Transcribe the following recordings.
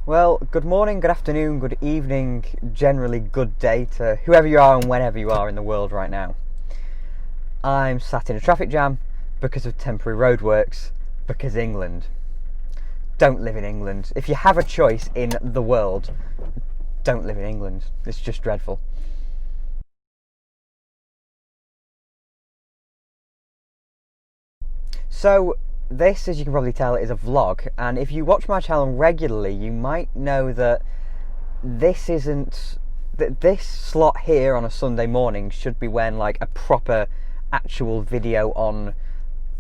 Well, good morning, good afternoon, good evening, generally good day to whoever you are and whenever you are in the world right now. I'm sat in a traffic jam because of temporary roadworks, because England. Don't live in England. If you have a choice in the world, don't live in England. It's just dreadful. So, this, as you can probably tell, is a vlog, and if you watch my channel regularly, you might know that this isn't... this slot here on a Sunday morning should be when, like, a proper, actual video on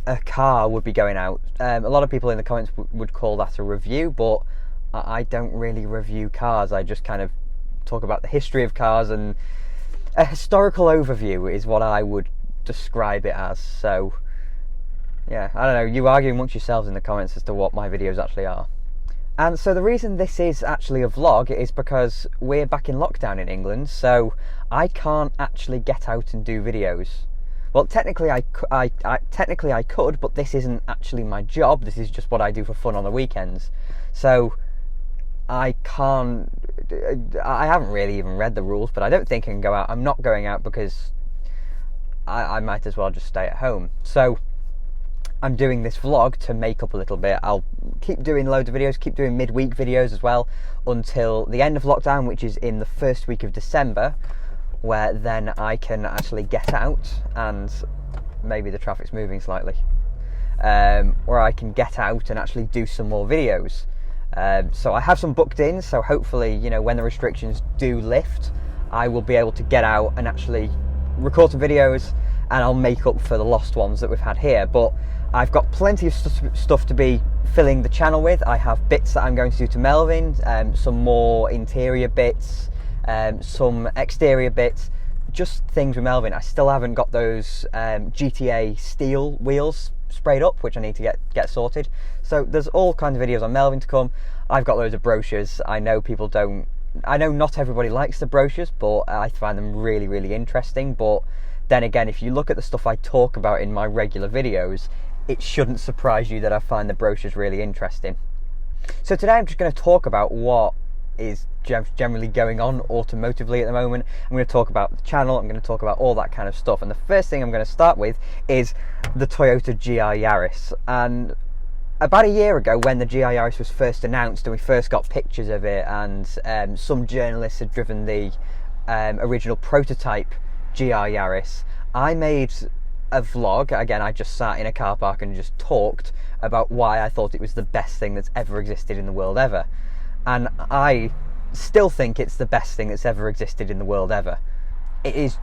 a car would be going out. A lot of people in the comments would call that a review, but I don't really review cars. I just kind of talk about the history of cars, and a historical overview is what I would describe it as. So yeah, I don't know, you argue amongst yourselves in the comments as to what my videos actually are. And so the reason this is actually a vlog is because we're back in lockdown in England, so I can't actually get out and do videos. Well, technically I could, but this isn't actually my job. This is just what I do for fun on the weekends. So I can't... I haven't really even read the rules, but I don't think I can go out. I'm not going out because I might as well just stay at home. So I'm doing this vlog to make up a little bit. I'll keep doing loads of videos, keep doing midweek videos as well, until the end of lockdown, which is in the first week of December, where then I can actually get out, and maybe the traffic's moving slightly, where I can get out and actually do some more videos. So I have some booked in, so hopefully, you know, when the restrictions do lift, I will be able to get out and actually record some videos, and I'll make up for the lost ones that we've had here. But I've got plenty of stuff to be filling the channel with. I have bits that I'm going to do to Melvin, some more interior bits, some exterior bits, just things with Melvin. I still haven't got those GTA steel wheels sprayed up, which I need to get sorted. So there's all kinds of videos on Melvin to come. I've got loads of brochures. I know not everybody likes the brochures, but I find them really, really interesting. But then again, if you look at the stuff I talk about in my regular videos, it shouldn't surprise you that I find the brochures really interesting. So today I'm just going to talk about what is generally going on automotively at the moment. I'm going to talk about the channel, I'm going to talk about all that kind of stuff. And the first thing I'm going to start with is the Toyota GR Yaris. And about a year ago, when the GR Yaris was first announced and we first got pictures of it, and some journalists had driven the original prototype GR Yaris, I made a vlog. Again, I just sat in a car park and just talked about why I thought it was the best thing that's ever existed in the world ever. And I still think it's the best thing that's ever existed in the world ever. It is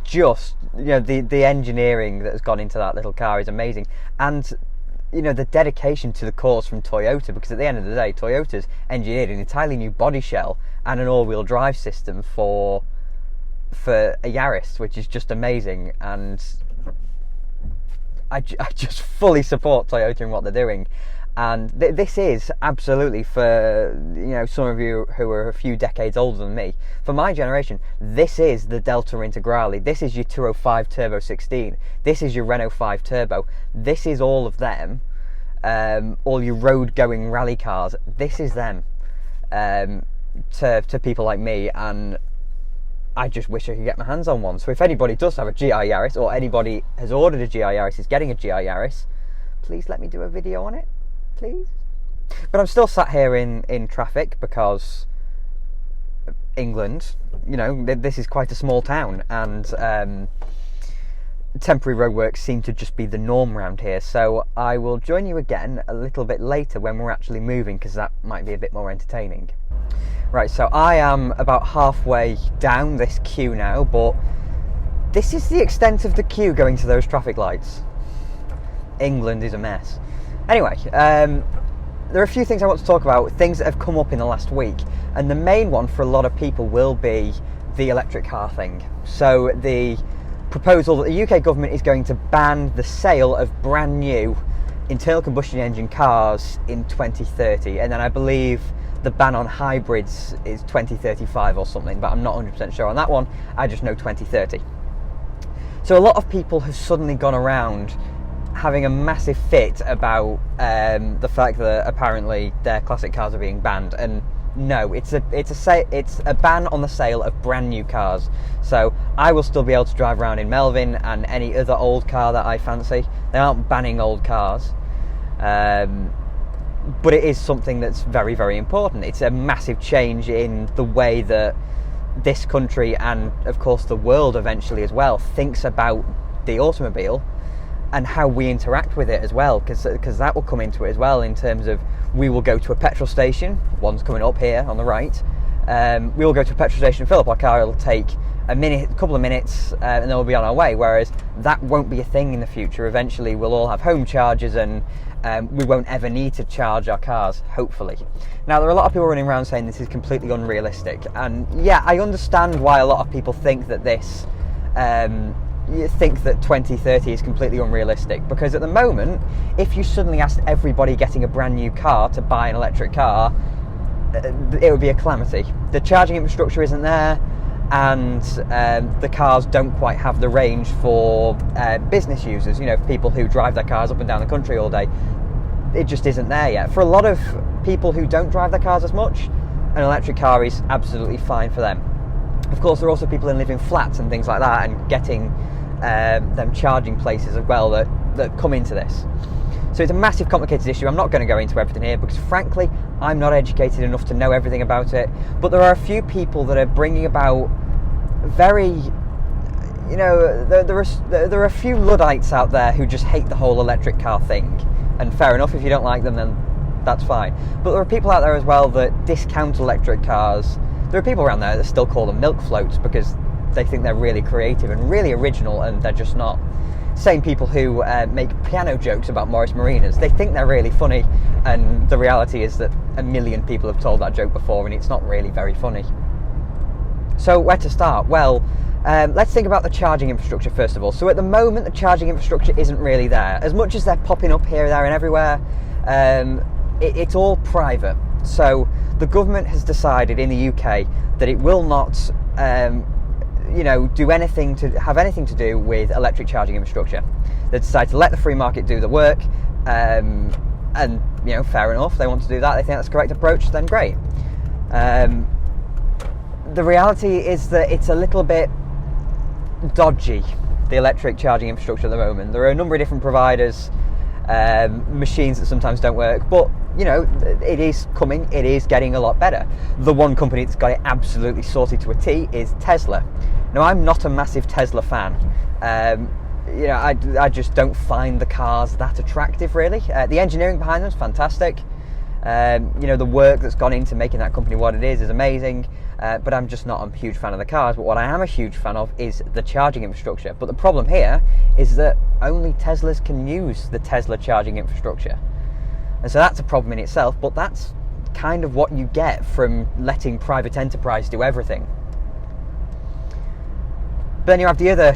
just, you know, the engineering that has gone into that little car is amazing. And, you know, the dedication to the cause from Toyota, because at the end of the day, Toyota's engineered an entirely new body shell and an all-wheel drive system for a Yaris, which is just amazing. And I just fully support Toyota in what they're doing. And this is absolutely, for, you know, some of you who are a few decades older than me, for my generation, this is the Delta Integrale. This is your 205 Turbo 16. This is your Renault 5 Turbo. This is all of them. All your road-going rally cars. This is them to people like me, and I just wish I could get my hands on one. So if anybody does have a GR Yaris, or anybody has ordered a GR Yaris, is getting a GR Yaris, please let me do a video on it. Please. But I'm still sat here in traffic because England, you know, this is quite a small town, and temporary roadworks seem to just be the norm around here. So I will join you again a little bit later when we're actually moving, because that might be a bit more entertaining. Right, so I am about halfway down this queue now, but this is the extent of the queue going to those traffic lights. England is a mess. Anyway, there are a few things I want to talk about, things that have come up in the last week, and the main one for a lot of people will be the electric car thing. So the proposal that the UK government is going to ban the sale of brand new internal combustion engine cars in 2030, and then I believe the ban on hybrids is 2035 or something, but I'm not 100% sure on that one. I just know 2030. So a lot of people have suddenly gone around having a massive fit about the fact that apparently their classic cars are being banned, and No, it's a ban on the sale of brand new cars. So I will still be able to drive around in Melvin and any other old car that I fancy. They aren't banning old cars, but it is something that's very, very important. It's a massive change in the way that this country, and of course the world eventually as well, thinks about the automobile and how we interact with it as well, because that will come into it as well, in terms of we will go to a petrol station, one's coming up here on the right, we will go to a petrol station, fill up our car, it'll take a couple of minutes, and then we'll be on our way, whereas that won't be a thing in the future. Eventually we'll all have home chargers, and we won't ever need to charge our cars, hopefully. Now, there are a lot of people running around saying this is completely unrealistic, and yeah, I understand why a lot of people think that this you think that 2030 is completely unrealistic, because at the moment, if you suddenly asked everybody getting a brand new car to buy an electric car, it would be a calamity. The charging infrastructure isn't there, and the cars don't quite have the range for business users, people who drive their cars up and down the country all day. It just isn't there yet. For a lot of people who don't drive their cars as much, an electric car is absolutely fine for them. Of course, there are also people who live in flats and things like that, and getting them charging places as well that come into this. So it's a massive, complicated issue. I'm not going to go into everything here because, frankly, I'm not educated enough to know everything about it. But there are a few people that are bringing about very, there are a few Luddites out there who just hate the whole electric car thing. And fair enough, if you don't like them, then that's fine. But there are people out there as well that discount electric cars. There are people around there that still call them milk floats because they think they're really creative and really original, and they're just not. Same people who make piano jokes about Morris Marinas. They think they're really funny, and the reality is that a million people have told that joke before, and it's not really very funny. So where to start? Well, let's think about the charging infrastructure first of all. So at the moment, the charging infrastructure isn't really there. As much as they're popping up here, there and everywhere, it's all private. So the government has decided in the UK that it will not do anything to have anything to do with electric charging infrastructure. They decided to let the free market do the work, and fair enough, they want to do that, they think that's the correct approach, then great. The reality is that it's a little bit dodgy, the electric charging infrastructure at the moment. There are a number of different providers, machines that sometimes don't work, but it is coming, it is getting a lot better. The one company that's got it absolutely sorted to a T is Tesla. Now, I'm not a massive Tesla fan. I just don't find the cars that attractive, really. The engineering behind them is fantastic. The work that's gone into making that company what it is amazing, but I'm just not a huge fan of the cars. But what I am a huge fan of is the charging infrastructure. But the problem here is that only Teslas can use the Tesla charging infrastructure. And so that's a problem in itself, but that's kind of what you get from letting private enterprise do everything. But then you have the other,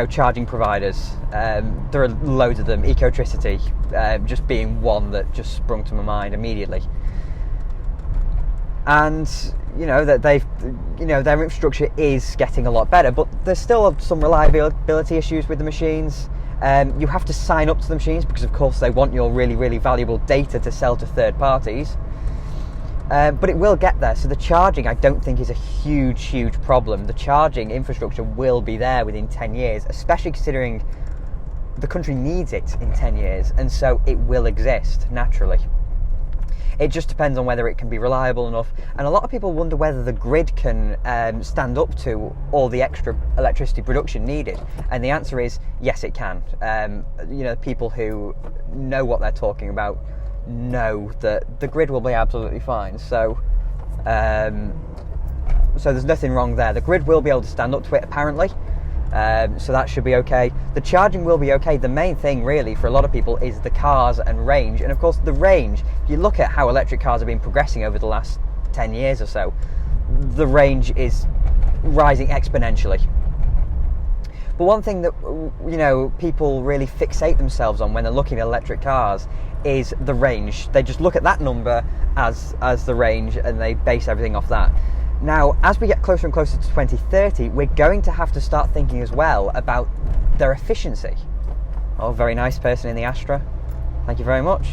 charging providers. There are loads of them. Ecotricity, just being one that just sprung to my mind immediately. And that their infrastructure is getting a lot better, but there's still some reliability issues with the machines. You have to sign up to the machines because, of course, they want your really, really valuable data to sell to third parties. But it will get there. So the charging, I don't think, is a huge, huge problem. The charging infrastructure will be there within 10 years, especially considering the country needs it in 10 years. And so it will exist naturally. It just depends on whether it can be reliable enough. And a lot of people wonder whether the grid can stand up to all the extra electricity production needed. And the answer is yes, it can. People who know what they're talking about know that the grid will be absolutely fine. So there's nothing wrong there. The grid will be able to stand up to it, apparently. So that should be okay. The charging will be okay. The main thing really for a lot of people is the cars and range. And of course the range, if you look at how electric cars have been progressing over the last 10 years or so, the range is rising exponentially. But one thing that people really fixate themselves on when they're looking at electric cars is the range. They just look at that number as the range, and they base everything off that. Now, as we get closer and closer to 2030, we're going to have to start thinking as well about their efficiency. Oh, very nice person in the Astra. Thank you very much.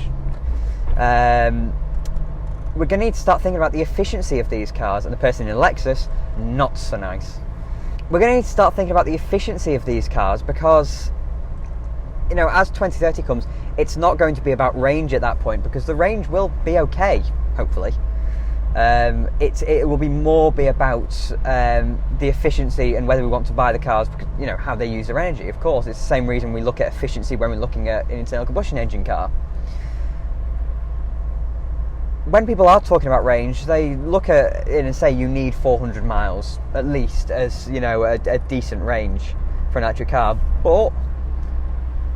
we're going to need to start thinking about the efficiency of these cars, and the person in a Lexus, not so nice. We're going to need to start thinking about the efficiency of these cars because, you know, as 2030 comes, it's not going to be about range at that point, because the range will be okay, hopefully. It will be about the efficiency and whether we want to buy the cars, because, you know, how they use their energy. Of course, it's the same reason we look at efficiency when we're looking at an internal combustion engine car. When people are talking about range, they look at it and say you need 400 miles at least as, you know, a decent range for an electric car. But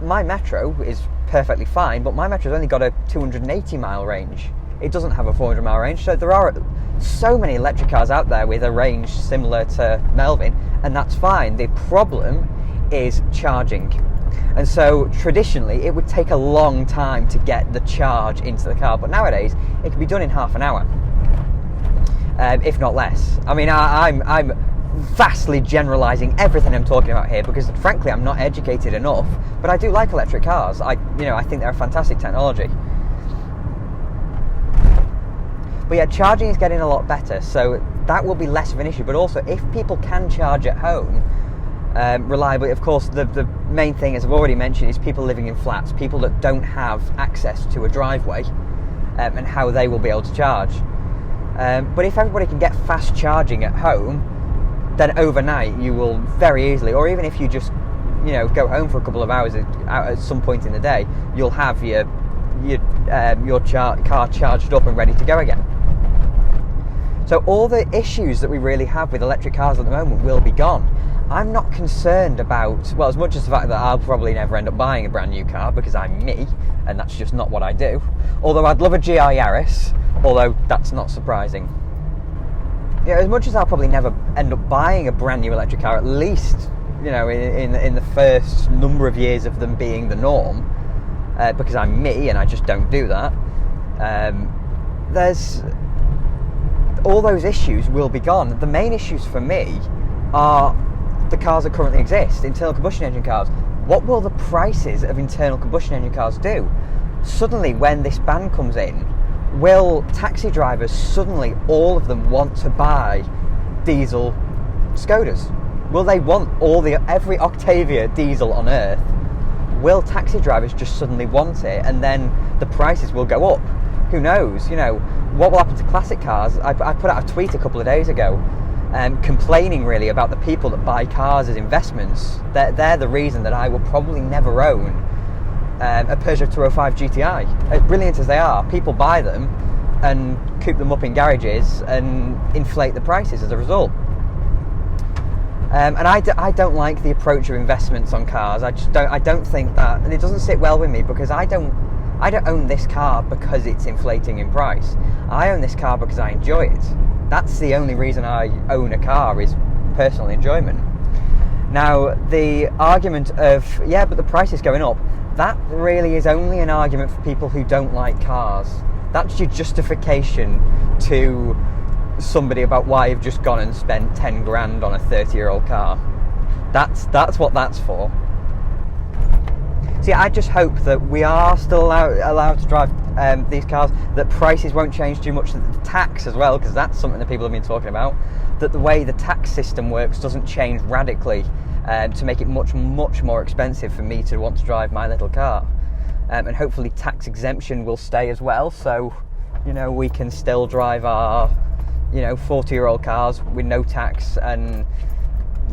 my Metro is perfectly fine, but my Metro's only got a 280 mile range. It doesn't have a 400 mile range, so there are so many electric cars out there with a range similar to Melvin, and that's fine. The problem is charging. And so traditionally it would take a long time to get the charge into the car, but nowadays it can be done in half an hour, if not less. I mean, I'm vastly generalising everything I'm talking about here because frankly I'm not educated enough, but I do like electric cars. I think they're a fantastic technology. But yeah, charging is getting a lot better, so that will be less of an issue. But also, if people can charge at home reliably, of course, the main thing, as I've already mentioned, is people living in flats, people that don't have access to a driveway, and how they will be able to charge. But if everybody can get fast charging at home, then overnight you will very easily, or even if you just, you know, go home for a couple of hours at some point in the day, you'll have your car charged up and ready to go again. So all the issues that we really have with electric cars at the moment will be gone. I'm not concerned about, well, as much as the fact that I'll probably never end up buying a brand new car because I'm me, and that's just not what I do. Although I'd love a GR Yaris, although that's not surprising. Yeah, as much as I'll probably never end up buying a brand new electric car, at least, you know, in the first number of years of them being the norm, because I'm me and I just don't do that, there's all those issues will be gone. The main issues for me are the cars that currently exist, internal combustion engine cars. What will the prices of internal combustion engine cars do? Suddenly, when this ban comes in, will taxi drivers suddenly, all of them, want to buy diesel Skodas? Will they want every Octavia diesel on earth? Will taxi drivers just suddenly want it, and then the prices will go up? Who knows? You know, what will happen to classic cars? I put out a tweet a couple of days ago complaining really about the people that buy cars as investments. They're the reason that I will probably never own a Peugeot 205 GTI. As brilliant as they are, people buy them and coop them up in garages and inflate the prices as a result. And I don't like the approach of investments on cars. I don't think that, and it doesn't sit well with me because I don't own this car because it's inflating in price. I own this car because I enjoy it. That's the only reason I own a car, is personal enjoyment. Now, the argument of, yeah, but the price is going up, that really is only an argument for people who don't like cars. That's your justification to somebody about why you've just gone and spent 10 grand on a 30-year-old car. That's what that's for. See, I just hope that we are still allowed to drive these cars, that prices won't change too much, that the tax as well, because that's something that people have been talking about, that the way the tax system works doesn't change radically to make it much, much more expensive for me to want to drive my little car. And hopefully tax exemption will stay as well, so, you know, we can still drive our, you know, 40-year-old cars with no tax and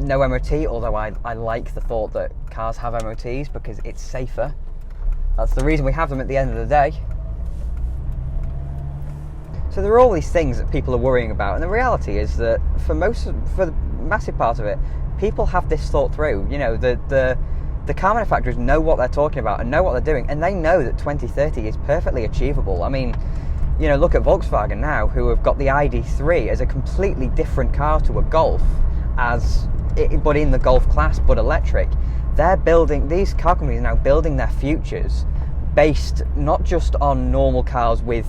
no MOT, although I like the thought that cars have MOTs because it's safer. That's the reason we have them at the end of the day. So there are all these things that people are worrying about, and the reality is that for the massive part of it, people have this thought through. You know, the car manufacturers know what they're talking about and know what they're doing, and they know that 2030 is perfectly achievable. I mean, you know, look at Volkswagen now, who have got the ID.3 as a completely different car to a Golf, but in the Golf class, but electric. These car companies are now building their futures based not just on normal cars with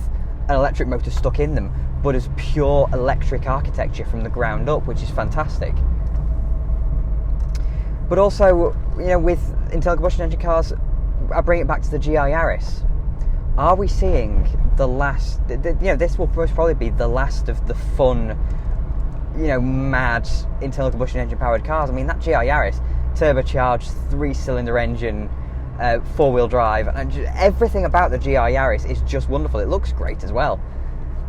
an electric motor stuck in them, but as pure electric architecture from the ground up, which is fantastic. But also, you know, with internal combustion engine cars, I bring it back to the GR Yaris. are we seeing the last? This will most probably be the last of the fun, mad internal combustion engine powered cars. I mean, that GR Yaris, turbocharged 3-cylinder engine, 4-wheel drive, and everything about the GR Yaris is just wonderful. It looks great as well.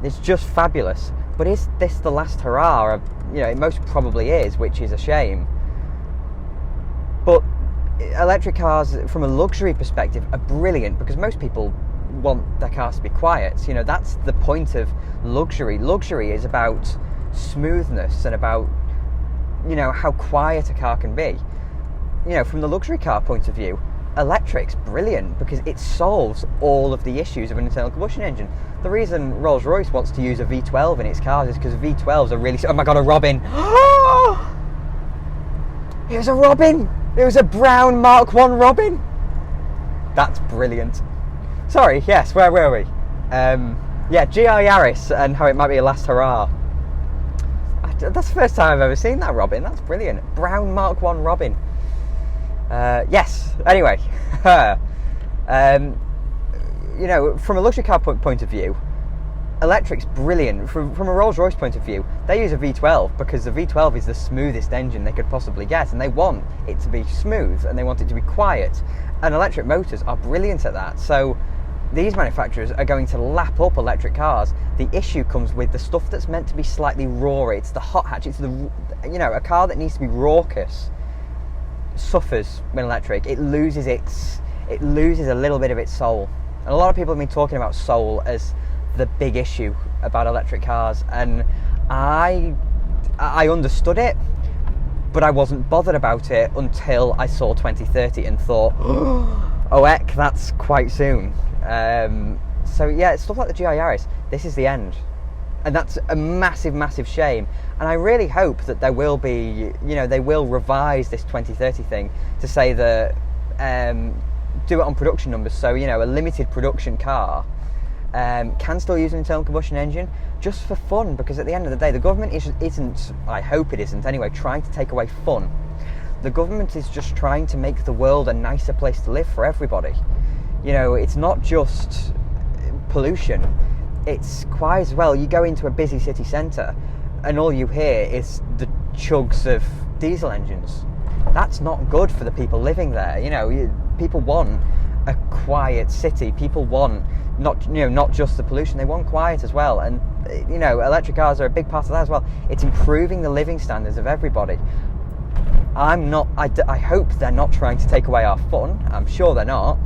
It's just fabulous. But is this the last hurrah? It most probably is, which is a shame. But electric cars, from a luxury perspective, are brilliant because most people want their cars to be quiet. That's the point of luxury. Luxury is about smoothness and about, how quiet a car can be. From the luxury car point of view, electric's brilliant because it solves all of the issues of an internal combustion engine. The reason Rolls-Royce wants to use a V12 in its cars is because V12s are really... Oh my god, a Robin! It was a Robin! It was a brown Mark 1 Robin! That's brilliant. Sorry, yes, where were we? GR Yaris and how it might be a last hurrah. That's the first time I've ever seen that Robin. That's brilliant. Brown Mark 1 Robin. Yes, anyway. From a luxury car point of view, electric's brilliant. From a Rolls-Royce point of view, they use a V12 because the V12 is the smoothest engine they could possibly get, and they want it to be smooth and they want it to be quiet, and electric motors are brilliant at that. So these manufacturers are going to lap up electric cars. The issue comes with the stuff that's meant to be slightly raw. It's the hot hatch. It's a car that needs to be raucous suffers when electric. It loses a little bit of its soul. And a lot of people have been talking about soul as the big issue about electric cars, and I understood it, but I wasn't bothered about it until I saw 2030 and thought, oh heck, that's quite soon. So yeah, stuff like the GR Yaris, this is the end, and that's a massive, massive shame. And I really hope that there will be, they will revise this 2030 thing to say that do it on production numbers. So a limited production car can still use an internal combustion engine just for fun, because at the end of the day, the government isn't, I hope it isn't anyway, trying to take away fun. The government is just trying to make the world a nicer place to live for everybody. It's not just pollution, it's quiet as well. You go into a busy city centre and all you hear is the chugs of diesel engines. That's not good for the people living there. People want a quiet city. People want not just the pollution, they want quiet as well. And electric cars are a big part of that as well. It's improving the living standards of everybody. I hope they're not trying to take away our fun. I'm sure they're not.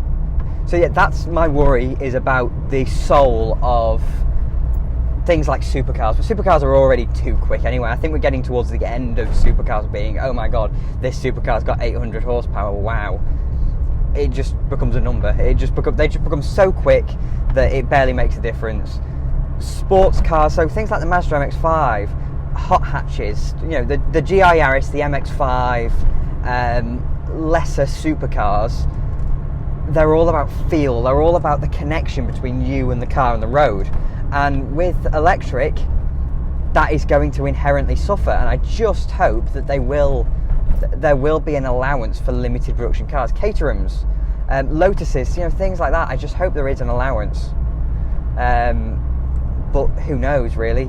So yeah, that's my worry, is about the soul of things like supercars. But supercars are already too quick anyway. I think we're getting towards the end of supercars being, oh my god, this supercar's got 800 horsepower, wow. It just becomes a number. They just become so quick that it barely makes a difference. Sports cars, so things like the Mazda MX-5, hot hatches, the GR Yaris, the MX-5, lesser supercars, they're all about feel. They're all about the connection between you and the car and the road. And with electric, that is going to inherently suffer. And I just hope that there will be an allowance for limited production cars, Caterhams, Lotuses, things like that. I just hope there is an allowance. But who knows, really?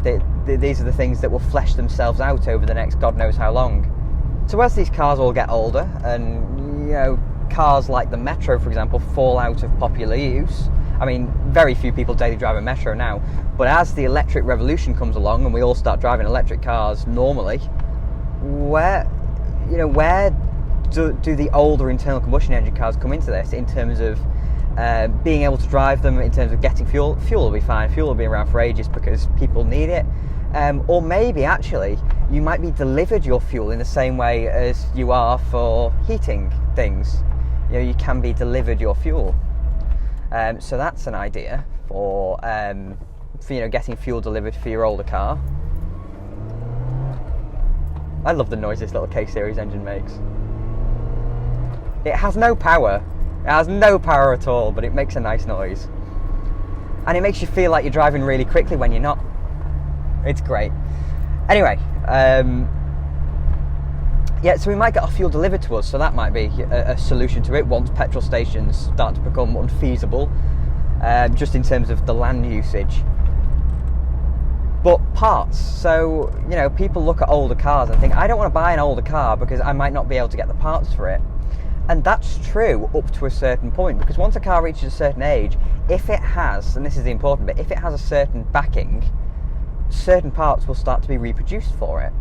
These are the things that will flesh themselves out over the next God knows how long. So as these cars all get older, and cars like the Metro, for example, fall out of popular use. I mean, very few people daily drive a Metro now, but as the electric revolution comes along and we all start driving electric cars normally, where do the older internal combustion engine cars come into this in terms of being able to drive them, in terms of getting fuel? Fuel will be fine. Fuel will be around for ages because people need it. Or maybe actually you might be delivered your fuel in the same way as you are for heating things. You can be delivered your fuel. So that's an idea for getting fuel delivered for your older car. I love the noise this little K-Series engine makes. It has no power. It has no power at all, but it makes a nice noise. And it makes you feel like you're driving really quickly when you're not. It's great. Anyway, so we might get our fuel delivered to us, so that might be a solution to it once petrol stations start to become unfeasible. just in terms of the land usage. But parts, so people look at older cars and think, I don't want to buy an older car because I might not be able to get the parts for it. And that's true up to a certain point, because once a car reaches a certain age, if it has, and this is the important bit, if it has a certain backing, certain parts will start to be reproduced for it.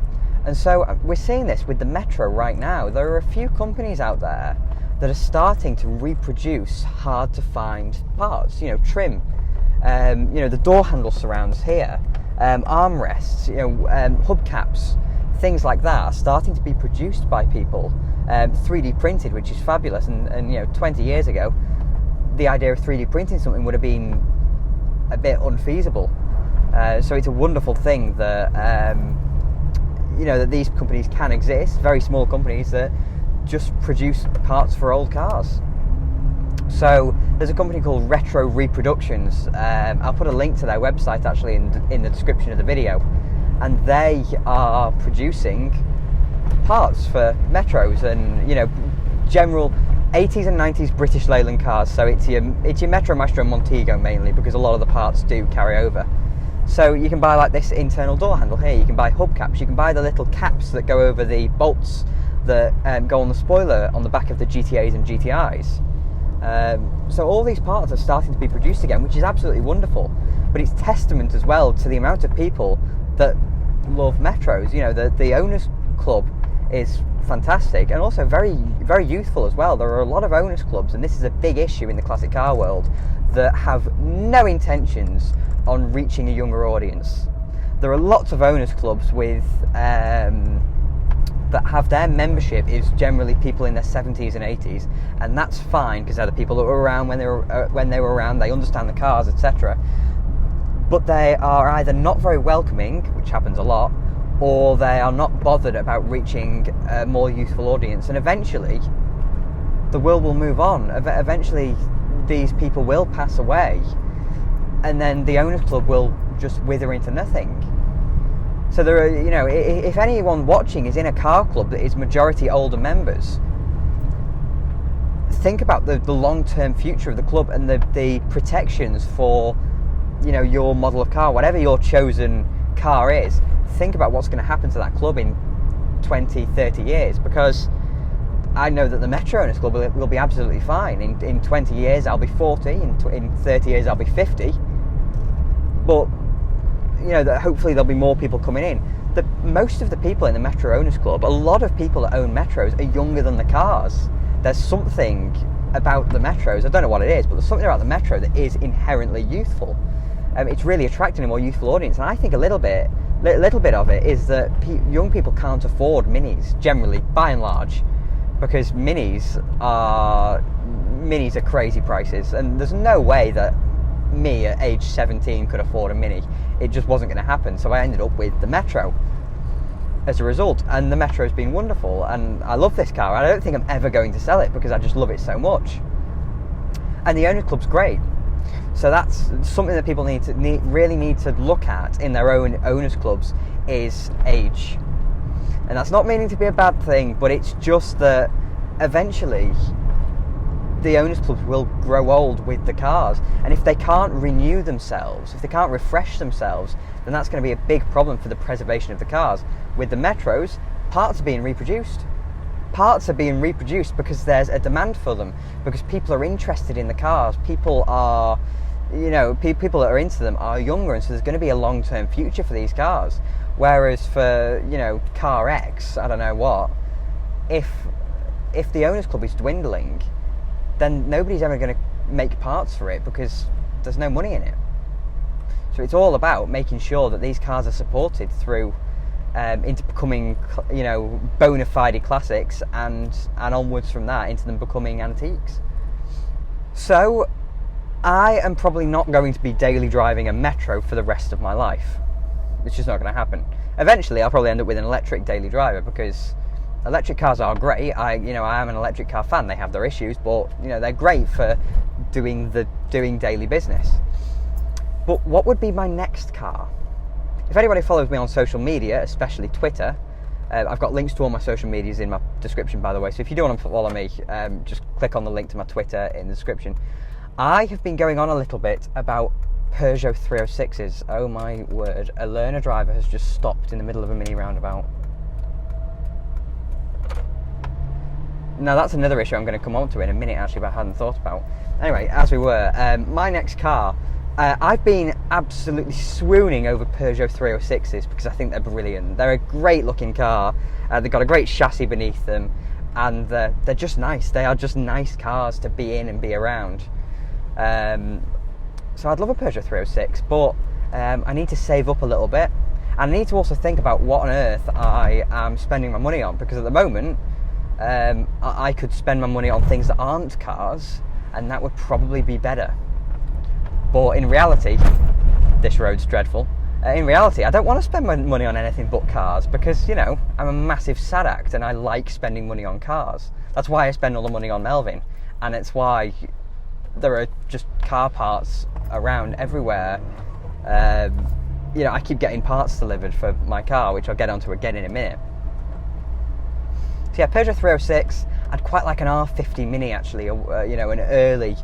And so we're seeing this with the Metro right now. There are a few companies out there that are starting to reproduce hard to find parts, trim, the door handle surrounds here, armrests, hubcaps, things like that are starting to be produced by people, 3D printed, which is fabulous. And 20 years ago, the idea of 3D printing something would have been a bit unfeasible. So it's a wonderful thing that that these companies can exist, very small companies that just produce parts for old cars. So there's a company called Retro Reproductions. I'll put a link to their website actually in the description of the video, and they are producing parts for Metros and general 80s and 90s British Leyland cars. So it's your Metro, Maestro and Montego mainly, because a lot of the parts do carry over. So you can buy like this internal door handle here, you can buy hubcaps, you can buy the little caps that go over the bolts that go on the spoiler on the back of the GTAs and GTIs. So all these parts are starting to be produced again, which is absolutely wonderful. But it's testament as well to the amount of people that love Metros. The owners club is fantastic, and also very, very youthful as well. There are a lot of owners clubs, and this is a big issue in the classic car world, that have no intentions on reaching a younger audience. There are lots of owners clubs with that have their membership is generally people in their 70s and 80s, and that's fine because they're the people that were around when they were around. They understand the cars, etc. But they are either not very welcoming, which happens a lot, or they are not bothered about reaching a more youthful audience. And eventually, the world will move on. Eventually, these people will pass away, and then the owners club will just wither into nothing. So there are, if anyone watching is in a car club that is majority older members, think about the long-term future of the club and the protections for, your model of car, whatever your chosen car is. Think about what's going to happen to that club in 20, 30 years, because I know that the Metro Owners Club will be absolutely fine. In 20 years I'll be 40, in 30 years I'll be 50, but that hopefully there'll be more people coming in. Most of the people in the Metro Owners Club, a lot of people that own Metros are younger than the cars. There's something about the Metros, I don't know what it is, but there's something about the Metro that is inherently youthful. It's really attracting a more youthful audience, and I think a little bit of it is that young people can't afford Minis, generally, by and large, because Minis are crazy prices, and there's no way that me at age 17 could afford a Mini. It just wasn't going to happen, so I ended up with the Metro as a result, and the Metro's been wonderful, and I love this car. I don't think I'm ever going to sell it because I just love it so much. And the Owners Club's great. So that's something that people really need to look at in their own owners clubs, is age. And that's not meaning to be a bad thing, but it's just that eventually the owners clubs will grow old with the cars, and if they can't renew themselves, if they can't refresh themselves, then that's going to be a big problem for the preservation of the cars. With the Metros, parts are being reproduced. Parts are being reproduced because there's a demand for them, because people are interested in the cars. People are, people that are into them are younger, and so there's going to be a long-term future for these cars. Whereas for, Car X, I don't know what, if the owners club is dwindling, then nobody's ever going to make parts for it because there's no money in it. So it's all about making sure that these cars are supported through into becoming, bona fide classics, and onwards from that into them becoming antiques. So I am probably not going to be daily driving a Metro for the rest of my life. It's just not going to happen. Eventually I'll probably end up with an electric daily driver, because electric cars are great. I am an electric car fan. They have their issues, but they're great for doing daily business. But what would be my next car? If anybody follows me on social media, especially Twitter, I've got links to all my social medias in my description, by the way. So if you do want to follow me, just click on the link to my Twitter in the description. I have been going on a little bit about Peugeot 306s. Oh my word, a learner driver has just stopped in the middle of a mini roundabout. Now that's another issue I'm going to come on to in a minute actually, but I hadn't thought about. Anyway, as we were, my next car, I've been absolutely swooning over Peugeot 306s because I think they're brilliant. They're a great looking car, they've got a great chassis beneath them, and they're just nice. They are just nice cars to be in and be around. So I'd love a Peugeot 306, but I need to save up a little bit, and I need to also think about what on earth I am spending my money on, because at the moment I could spend my money on things that aren't cars, and that would probably be better. But in reality, this road's dreadful. In reality, I don't want to spend my money on anything but cars, because, you know, I'm a massive sad act and I like spending money on cars. That's why I spend all the money on Melvin, and it's why there are just car parts around everywhere. You know, I keep getting parts delivered for my car, which I'll get onto again in a minute. So yeah, Peugeot 306. I'd quite like an R50 Mini actually, you know, an early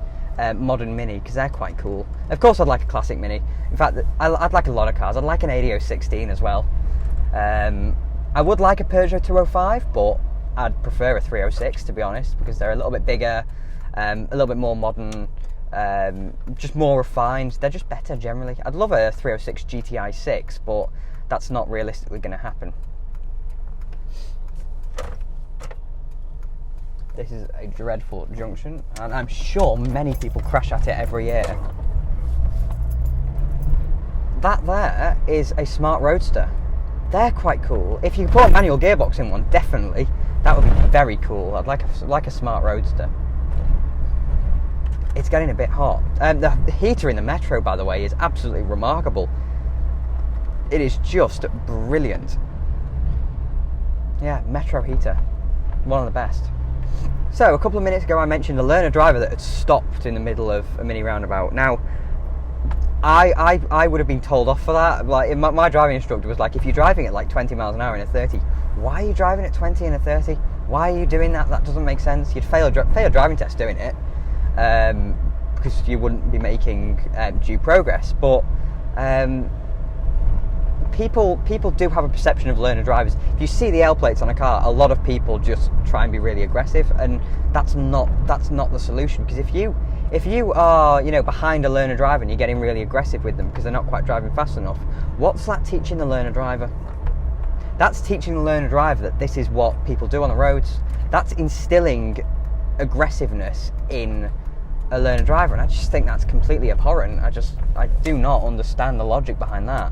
modern Mini, because they're quite cool. Of course, I'd like a classic Mini. In fact, I'd like a lot of cars. I'd like an ADO 16 as well. I would like a Peugeot 205, but I'd prefer a 306 to be honest, because they're a little bit bigger, a little bit more modern, just more refined. They're just better generally. I'd love a 306 GTI 6, but that's not realistically going to happen. This is a dreadful junction, and I'm sure many people crash at it every year. That there is a Smart Roadster. They're quite cool. If you put a manual gearbox in one, definitely, that would be very cool. I'd like a Smart Roadster. It's getting a bit hot. The heater in the Metro, by the way, is absolutely remarkable. It is just brilliant. Yeah, Metro heater. One of the best. So, a couple of minutes ago I mentioned a learner driver that had stopped in the middle of a mini roundabout. Now, I would have been told off for that. Like, my driving instructor was like, if you're driving at like 20 miles an hour in a 30, why are you driving at 20 in a 30? Why are you doing that? That doesn't make sense. You'd fail a driving test doing it, because you wouldn't be making due progress. But people do have a perception of learner drivers. If you see the L plates on a car, a lot of people just try and be really aggressive, and that's not the solution. Because if you are, you know, behind a learner driver and you're getting really aggressive with them because they're not quite driving fast enough, what's that teaching the learner driver? That's teaching the learner driver that this is what people do on the roads. That's instilling aggressiveness in a learner driver, and I just think that's completely abhorrent. I do not understand the logic behind that.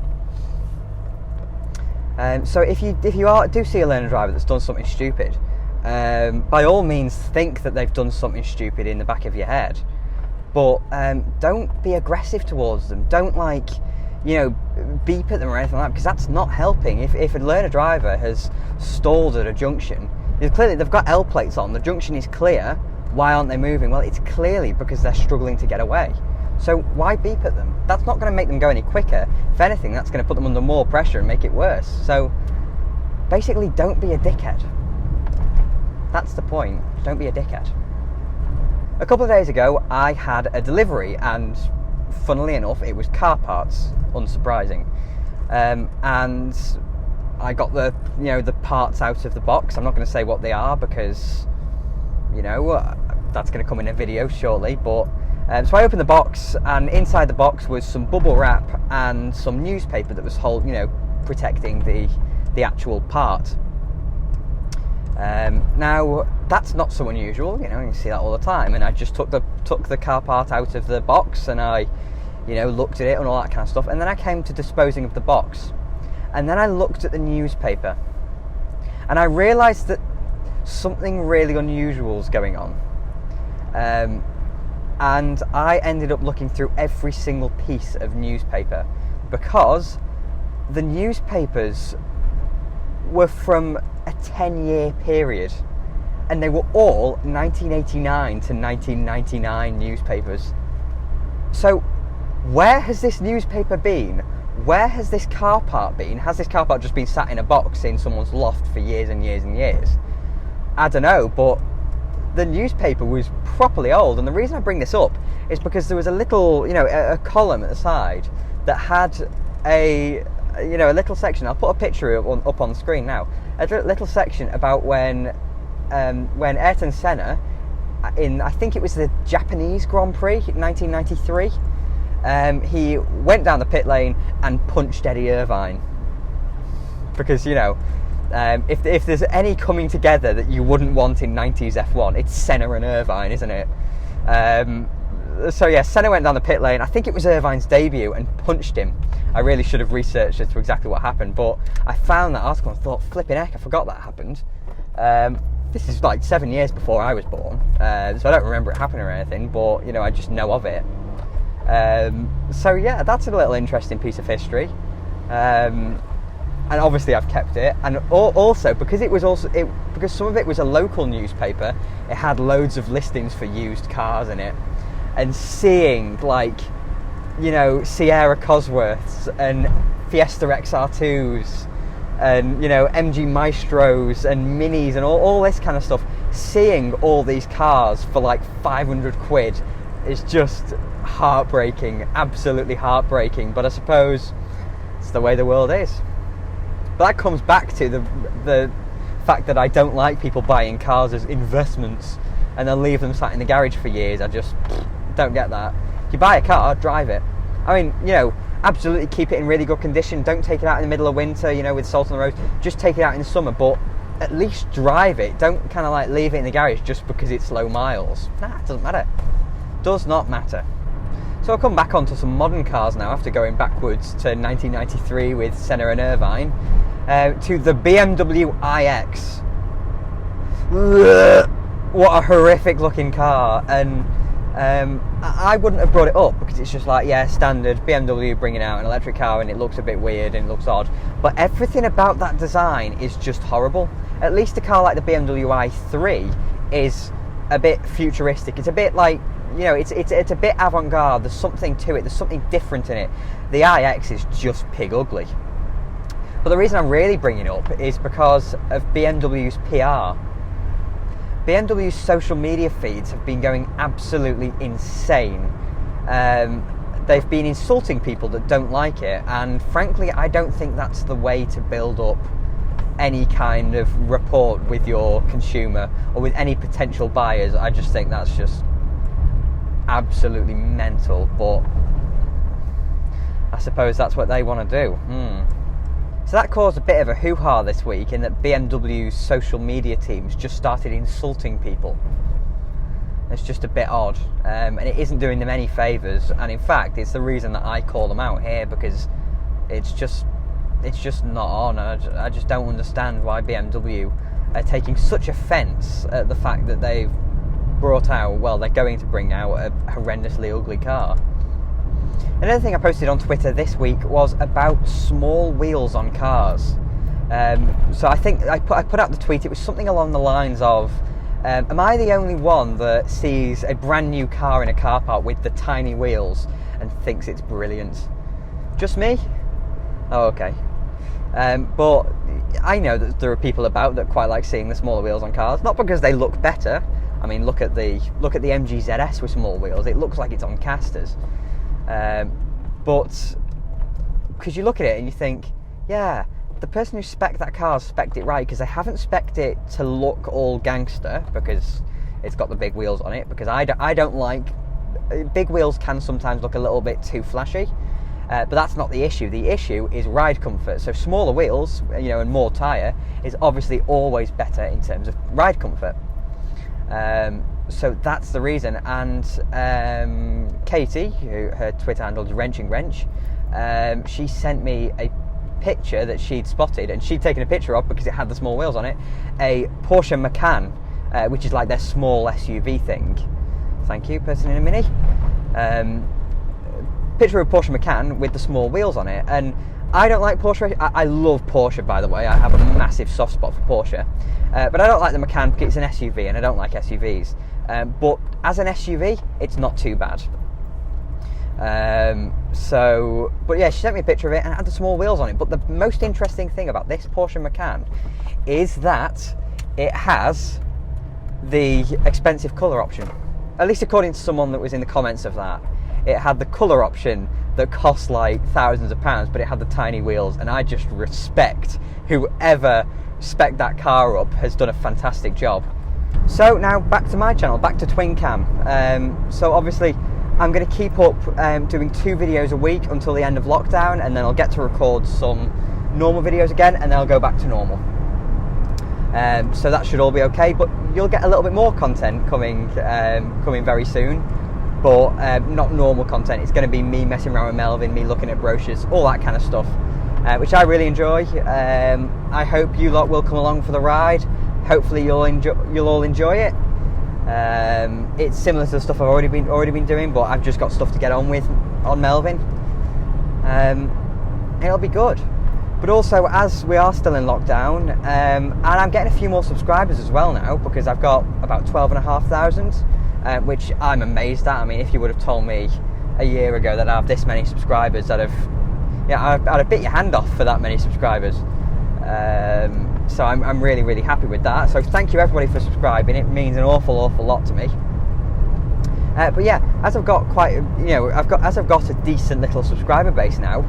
So if you do see a learner driver that's done something stupid, by all means think that they've done something stupid in the back of your head, but don't be aggressive towards them. Don't, like, you know, beep at them or anything like that, because that's not helping. If a learner driver has stalled at a junction, clearly they've got L plates on, the junction is clear, why aren't they moving? Well, it's clearly because they're struggling to get away. So why beep at them? That's not going to make them go any quicker. If anything, that's going to put them under more pressure and make it worse. So basically, don't be a dickhead. That's the point. Don't be a dickhead. A couple of days ago, I had a delivery, and funnily enough, it was car parts, unsurprising. And I got the parts out of the box. I'm not going to say what they are because, you know, that's going to come in a video shortly, but so I opened the box, and inside the box was some bubble wrap and some newspaper that was protecting the actual part. Now that's not so unusual, you know, you see that all the time. And I just took the car part out of the box, and I, you know, looked at it and all that kind of stuff. And then I came to disposing of the box, and then I looked at the newspaper, and I realised that something really unusual is going on. And I ended up looking through every single piece of newspaper, because the newspapers were from a 10-year period, and they were all 1989 to 1999 newspapers. So where has this newspaper been? Where has this car part been? Has this car part just been sat in a box in someone's loft for years and years and years? I don't know, but the newspaper was properly old. And the reason I bring this up is because there was a little, a column at the side that had a little section. I'll put a picture up on the screen now. A little section about when Ayrton Senna, I think it was the Japanese Grand Prix, 1993, he went down the pit lane and punched Eddie Irvine. Because, if there's any coming together that you wouldn't want in 90s F1, it's Senna and Irvine, isn't it? So yeah, Senna went down the pit lane. I think it was Irvine's debut, and punched him. I really should have researched as to exactly what happened, but I found that article and thought, flipping heck, I forgot that happened. This is like 7 years before I was born, so I don't remember it happening or anything, but I just know of it. So yeah, that's a little interesting piece of history. And obviously I've kept it, and also because because some of it was a local newspaper, it had loads of listings for used cars in it, and seeing Sierra Cosworths and Fiesta XR2s and MG Maestros and Minis and all this kind of stuff, seeing all these cars for like 500 quid is just heartbreaking, absolutely heartbreaking. But I suppose it's the way the world is. But that comes back to the fact that I don't like people buying cars as investments and then leave them sat in the garage for years. I just don't get that. If you buy a car, drive it. I mean, absolutely keep it in really good condition. Don't take it out in the middle of winter, with salt on the road. Just take it out in the summer, but at least drive it. Don't kind of like leave it in the garage just because it's low miles. Nah, it doesn't matter. Does not matter. So I'll come back onto some modern cars now after going backwards to 1993 with Senna and Irvine, to the BMW iX. What a horrific looking car. And I wouldn't have brought it up because it's just like, yeah, standard BMW bringing out an electric car, and it looks a bit weird and it looks odd, but everything about that design is just horrible. At least a car like the BMW i3 is a bit futuristic. It's a bit like, it's a bit avant-garde. There's something to it, there's something different in it. The iX is just pig ugly. But the reason I'm really bringing it up is because of BMW's PR. BMW's social media feeds have been going absolutely insane. They've been insulting people that don't like it, and frankly I don't think that's the way to build up any kind of rapport with your consumer or with any potential buyers. I just think that's just absolutely mental, but I suppose that's what they want to do. So that caused a bit of a hoo-ha this week, in that BMW's social media teams just started insulting people. It's just a bit odd, and it isn't doing them any favours, and in fact it's the reason that I call them out here, because it's just not on. I just don't understand why BMW are taking such offence at the fact that they've they're going to bring out a horrendously ugly car. Another thing I posted on Twitter this week was about small wheels on cars. So I think I put out the tweet. It was something along the lines of, am I the only one that sees a brand new car in a car park with the tiny wheels and thinks it's brilliant? Just me? Oh, okay. But I know that there are people about that quite like seeing the smaller wheels on cars, not because they look better. I mean, look at the MG ZS with small wheels. It looks like it's on casters. But because you look at it and you think, yeah, the person who spec'd that car spec'd it right, because they haven't spec'd it to look all gangster because it's got the big wheels on it. Because I don't like, big wheels can sometimes look a little bit too flashy, but that's not the issue. The issue is ride comfort. So smaller wheels, and more tyre is obviously always better in terms of ride comfort. So that's the reason. And Katie, who her Twitter handle is Wrenching Wrench, she sent me a picture that she'd spotted, and she'd taken a picture of, because it had the small wheels on it, a Porsche Macan, which is like their small SUV thing. Thank you, person in a mini. Picture of a Porsche Macan with the small wheels on it. And I don't like Porsche. I love Porsche, by the way. I have a massive soft spot for Porsche. But I don't like the Macan because it's an SUV, and I don't like SUVs. But as an SUV, it's not too bad. But yeah, she sent me a picture of it and it had the small wheels on it. But the most interesting thing about this Porsche Macan is that it has the expensive colour option. at least according to someone that was in the comments of that, it had the colour option that cost like thousands of pounds, but it had the tiny wheels, and I just respect whoever spec'd that car up has done a fantastic job. So now back to my channel, back to Twin Cam. So obviously I'm going to keep up doing 2 videos a week until the end of lockdown, and then I'll get to record some normal videos again, and then I'll go back to normal. So that should all be okay, but you'll get a little bit more content coming very soon, but not normal content. It's going to be me messing around with Melvin, me looking at brochures, all that kind of stuff, which I really enjoy. I hope you lot will come along for the ride. Hopefully you'll all enjoy it. It's similar to the stuff I've already been doing, but I've just got stuff to get on with on Melvin. It'll be good. But also, as we are still in lockdown, and I'm getting a few more subscribers as well now, because I've got about 12,500, which I'm amazed at. I mean, if you would have told me a year ago that I have this many subscribers, I'd have bit your hand off for that many subscribers. So I'm really, really happy with that. So thank you everybody for subscribing. It means an awful lot to me. But yeah, as I've got I've got a decent little subscriber base now.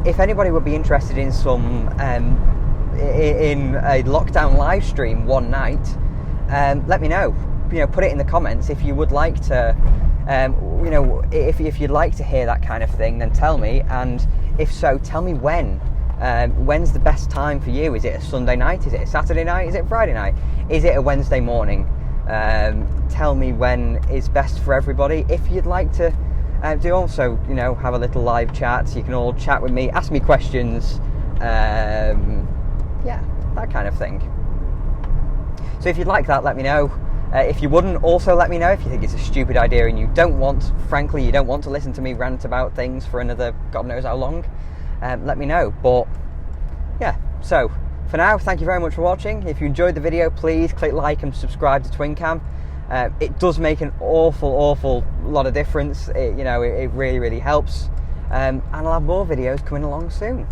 If anybody would be interested in some in a lockdown live stream one night, let me know. Put it in the comments if you would like to. If you'd like to hear that kind of thing, then tell me. And if so, tell me when. When's the best time for you? Is it a Sunday night? Is it a Saturday night? Is it a Friday night? Is it a Wednesday morning? Tell me when is best for everybody. If you'd like to do also, have a little live chat, so you can all chat with me, ask me questions, yeah, that kind of thing. So if you'd like that, let me know. If you wouldn't, also let me know. If you think it's a stupid idea and you don't want to listen to me rant about things for another God knows how long, let me know. But yeah, so for now, thank you very much for watching. If you enjoyed the video, please click like and subscribe to Twin Cam. It does make an awful lot of difference. It really helps. And I'll have more videos coming along soon.